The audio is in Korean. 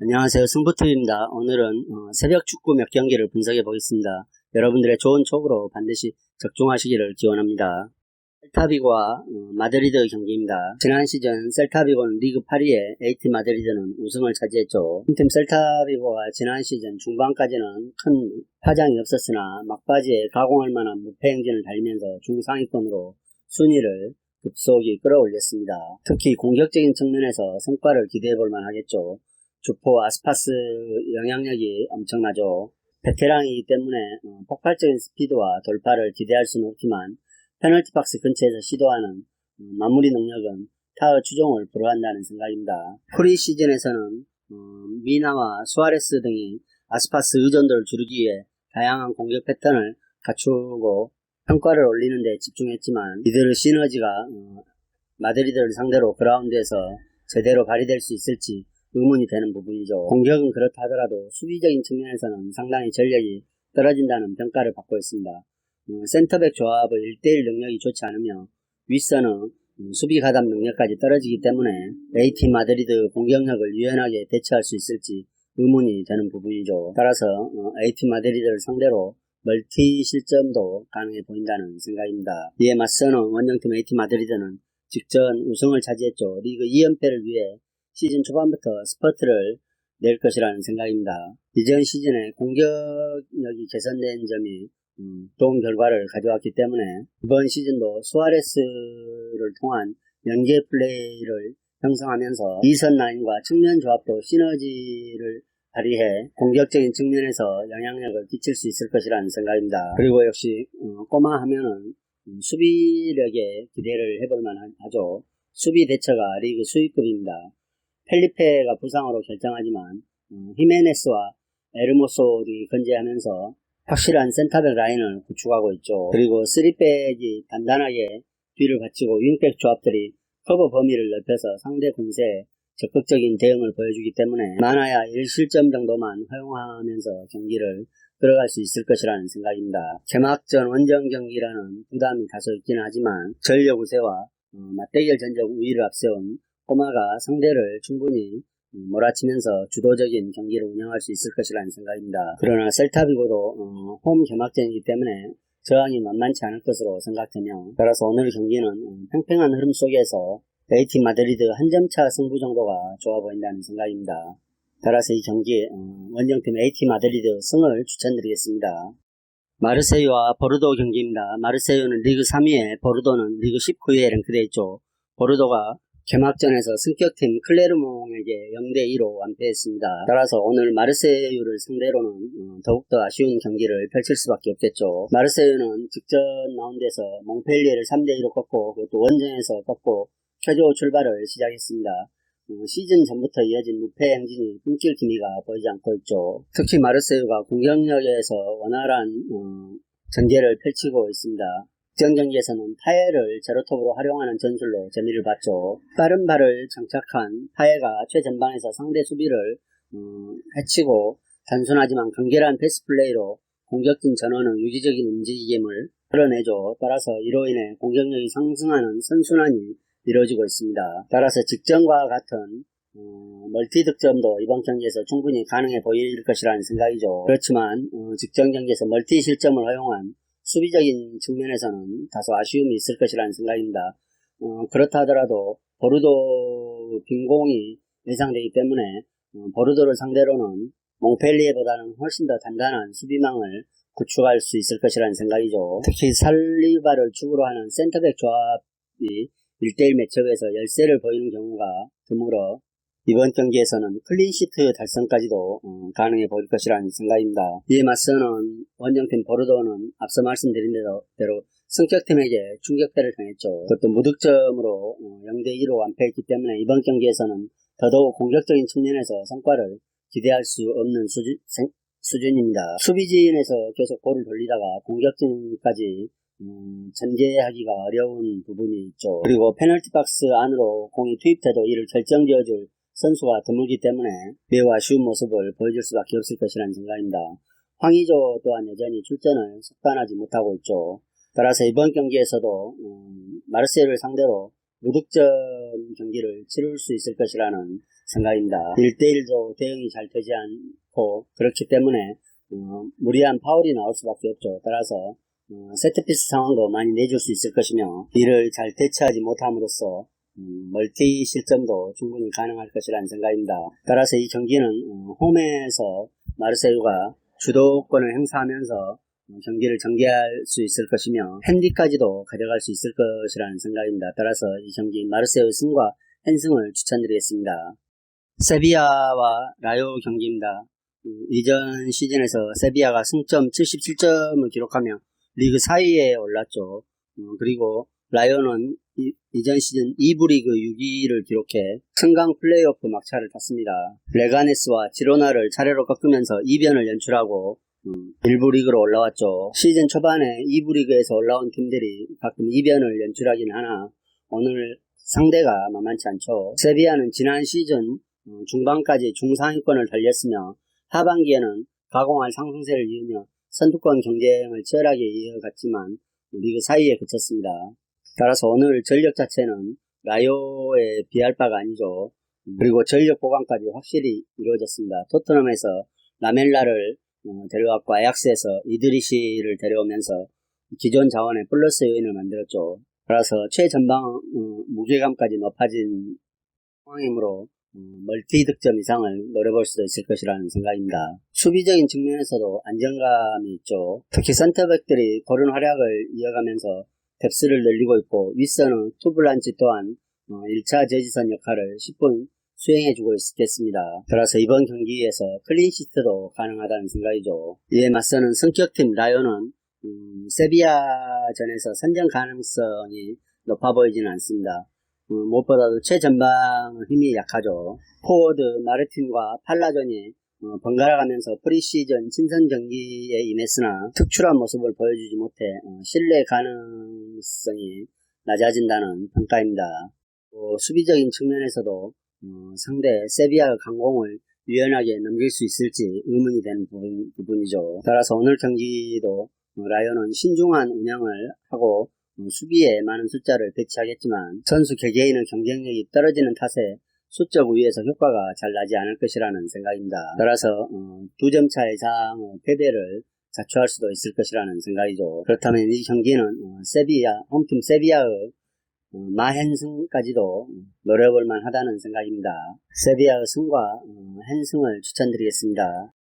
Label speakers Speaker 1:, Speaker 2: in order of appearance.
Speaker 1: 안녕하세요. 승부TV입니다. 오늘은 새벽 축구 몇 경기를 분석해 보겠습니다. 여러분들의 좋은 촉으로 반드시 적중하시기를 기원합니다. 셀타비고와 마드리드 경기입니다. 지난 시즌 셀타비고는 리그 8위에 AT 마드리드는 우승을 차지했죠. 팀 셀타비고가 지난 시즌 중반까지는 큰 파장이 없었으나 막바지에 가공할 만한 무패 행진을 달리면서 중상위권으로 순위를 급속히 끌어올렸습니다. 특히 공격적인 측면에서 성과를 기대해 볼 만하겠죠. 주포 아스파스 영향력이 엄청나죠. 베테랑이기 때문에 폭발적인 스피드와 돌파를 기대할 수는 없지만 페널티 박스 근처에서 시도하는 마무리 능력은 타의 추종을 불허한다는 생각입니다. 프리시즌에서는 미나와 수아레스 등이 아스파스 의존도를 줄이기 위해 다양한 공격 패턴을 갖추고 평가를 올리는 데 집중했지만 이들의 시너지가 마드리드를 상대로 그라운드에서 제대로 발휘될 수 있을지 의문이 되는 부분이죠. 공격은 그렇다 하더라도 수비적인 측면에서는 상당히 전력이 떨어진다는 평가를 받고 있습니다. 센터백 조합의 1대1 능력이 좋지 않으며 윗선은 수비 가담 능력까지 떨어지기 때문에 AT 마드리드 공격력을 유연하게 대처할 수 있을지 의문이 되는 부분이죠. 따라서 AT 마드리드를 상대로 멀티 실점도 가능해 보인다는 생각입니다. 이에 맞서는 원정팀 AT 마드리드는 직전 우승을 차지했죠. 리그 2연패를 위해 시즌 초반부터 스퍼트를 낼 것이라는 생각입니다. 이전 시즌에 공격력이 개선된 점이 좋은 결과를 가져왔기 때문에 이번 시즌도 수아레스를 통한 연계 플레이를 형성하면서 2선 라인과 측면 조합도 시너지를 발휘해 공격적인 측면에서 영향력을 끼칠 수 있을 것이라는 생각입니다. 그리고 역시 꼬마 하면은 수비력에 기대를 해볼 만하죠. 수비 대처가 리그 수위급입니다. 펠리페가 부상으로 결정하지만 히메네스와 에르모소를 건재하면서 확실한 센터백 라인을 구축하고 있죠. 그리고 3백이 단단하게 뒤를 받치고 윙백 조합들이 커버 범위를 넓혀서 상대 공세에 적극적인 대응을 보여주기 때문에 많아야 1실점 정도만 허용하면서 경기를 끌어갈 수 있을 것이라는 생각입니다. 개막전 원정 경기라는 부담이 다소 있긴 하지만 전력 우세와 맞대결 전적 우위를 앞세운 꼬마가 상대를 충분히 몰아치면서 주도적인 경기를 운영할 수 있을 것이라는 생각입니다. 그러나 셀타비고도 홈 개막전이기 때문에 저항이 만만치 않을 것으로 생각되며 따라서 오늘 경기는 팽팽한 흐름 속에서 AT 마드리드 한 점차 승부 정도가 좋아 보인다는 생각입니다. 따라서 이 경기 원정팀 AT 마드리드 승을 추천드리겠습니다. 마르세유와 보르도 경기입니다. 마르세유는 리그 3위에 보르도는 리그 19위에 랭크되어 있죠. 보르도가 개막전에서 승격팀 클레르몽에게 0대2로 완패했습니다. 따라서 오늘 마르세유를 상대로는 더욱더 아쉬운 경기를 펼칠 수밖에 없겠죠. 마르세유는 직전 라운드에서 몽펠리에를 3대2로 꺾고 그것도 원정에서 꺾고 최저 출발을 시작했습니다. 시즌 전부터 이어진 무패 행진이 끊길 기미가 보이지 않고 있죠. 특히 마르세유가 공격력에서 원활한 전개를 펼치고 있습니다. 직전 경기에서는 파에를 제로톱으로 활용하는 전술로 재미를 봤죠. 빠른 발을 장착한 파에가 최전방에서 상대 수비를 해치고 단순하지만 간결한 패스 플레이로 공격팀 전원은 유기적인 움직임을 끌어내죠. 따라서 이로 인해 공격력이 상승하는 선순환이 이루어지고 있습니다. 따라서 직전과 같은 멀티 득점도 이번 경기에서 충분히 가능해 보일 것이라는 생각이죠. 그렇지만 직전 경기에서 멀티 실점을 허용한 수비적인 측면에서는 다소 아쉬움이 있을 것이라는 생각입니다. 그렇다 하더라도 보르도 빈공이 예상되기 때문에 보르도를 상대로는 몽펠리에보다는 훨씬 더 단단한 수비망을 구축할 수 있을 것이라는 생각이죠. 특히 살리바를 축으로 하는 센터백 조합이 1대1 매치업에서 열세를 보이는 경우가 드물어 이번 경기에서는 클린시트 달성까지도 가능해 보일 것이라는 생각입니다. 이에 맞서는 원정팀 보르도는 앞서 말씀드린 대로 승격팀에게 충격패를 당했죠. 그것도 무득점으로 0대2로 완패했기 때문에 이번 경기에서는 더더욱 공격적인 측면에서 성과를 기대할 수 없는 수준입니다. 수비진에서 계속 볼을 돌리다가 공격진까지 전개하기가 어려운 부분이 있죠. 그리고 페널티 박스 안으로 공이 투입돼도 이를 결정지어줄 선수가 드물기 때문에 매우 아쉬운 모습을 보여줄 수밖에 없을 것이라는 생각입니다. 황의조 또한 여전히 출전을 속단하지 못하고 있죠. 따라서 이번 경기에서도 마르세유를 상대로 무득점 경기를 치룰 수 있을 것이라는 생각입니다. 1대1도 대응이 잘 되지 않고 그렇기 때문에 무리한 파울이 나올 수밖에 없죠. 따라서 세트피스 상황도 많이 내줄 수 있을 것이며 이를 잘 대처하지 못함으로써 멀티 실점도 충분히 가능할 것이라는 생각입니다. 따라서 이 경기는 홈에서 마르세유가 주도권을 행사하면서 경기를 전개할 수 있을 것이며 핸디까지도 가져갈 수 있을 것이라는 생각입니다. 따라서 이 경기 마르세유 승과 핸승을 추천드리겠습니다. 세비야와 라요 경기입니다. 이전 시즌에서 세비야가 승점 77점을 기록하며 리그 4위에 올랐죠. 그리고 라요는 이전 시즌 2부 리그 6위를 기록해 승강 플레이오프 막차를 탔습니다. 레가네스와 지로나를 차례로 꺾으면서 이변을 연출하고 1부 리그로 올라왔죠. 시즌 초반에 2부 리그에서 올라온 팀들이 가끔 이변을 연출하긴 하나 오늘 상대가 만만치 않죠. 세비야는 지난 시즌 중반까지 중상위권을 달렸으며 하반기에는 가공할 상승세를 이으며 선두권 경쟁을 치열하게 이어갔지만 리그 4위에 그쳤습니다. 따라서 오늘 전력 자체는 라요에 비할 바가 아니죠. 그리고 전력 보강까지 확실히 이루어졌습니다. 토트넘에서 라멜라를 데려왔고 아약스에서 이드리시를 데려오면서 기존 자원에 플러스 요인을 만들었죠. 따라서 최전방 무게감까지 높아진 상황이므로 멀티 득점 이상을 노려볼 수도 있을 것이라는 생각입니다. 수비적인 측면에서도 안정감이 있죠. 특히 센터백들이 고른 활약을 이어가면서 뎁스를 늘리고 있고 윗선은 투블란치 또한 1차 저지선 역할을 10분 수행해주고 있겠습니다. 따라서 이번 경기에서 클린시트도 가능하다는 생각이죠. 이에 맞서는 성격팀 라요는 세비야전에서 선전 가능성이 높아 보이지는 않습니다. 무엇보다도 최전방은 힘이 약하죠. 포워드 마르틴과 팔라존이 번갈아가면서 프리시즌 친선 경기에 임했으나 특출한 모습을 보여주지 못해 신뢰 가능성이 낮아진다는 평가입니다. 수비적인 측면에서도 상대 세비야 강공을 유연하게 넘길 수 있을지 의문이 되는 부분이죠. 따라서 오늘 경기도 라이온은 신중한 운영을 하고 수비에 많은 숫자를 배치하겠지만 선수 개개인의 경쟁력이 떨어지는 탓에 수적 우위에서 효과가 잘 나지 않을 것이라는 생각입니다. 따라서 2점 차 이상의 패배를 자초할 수도 있을 것이라는 생각이죠. 그렇다면 이 경기는 홈팀 세비야의 마핸승까지도 노려볼 만하다는 생각입니다. 세비야의 승과 핸승을 추천드리겠습니다.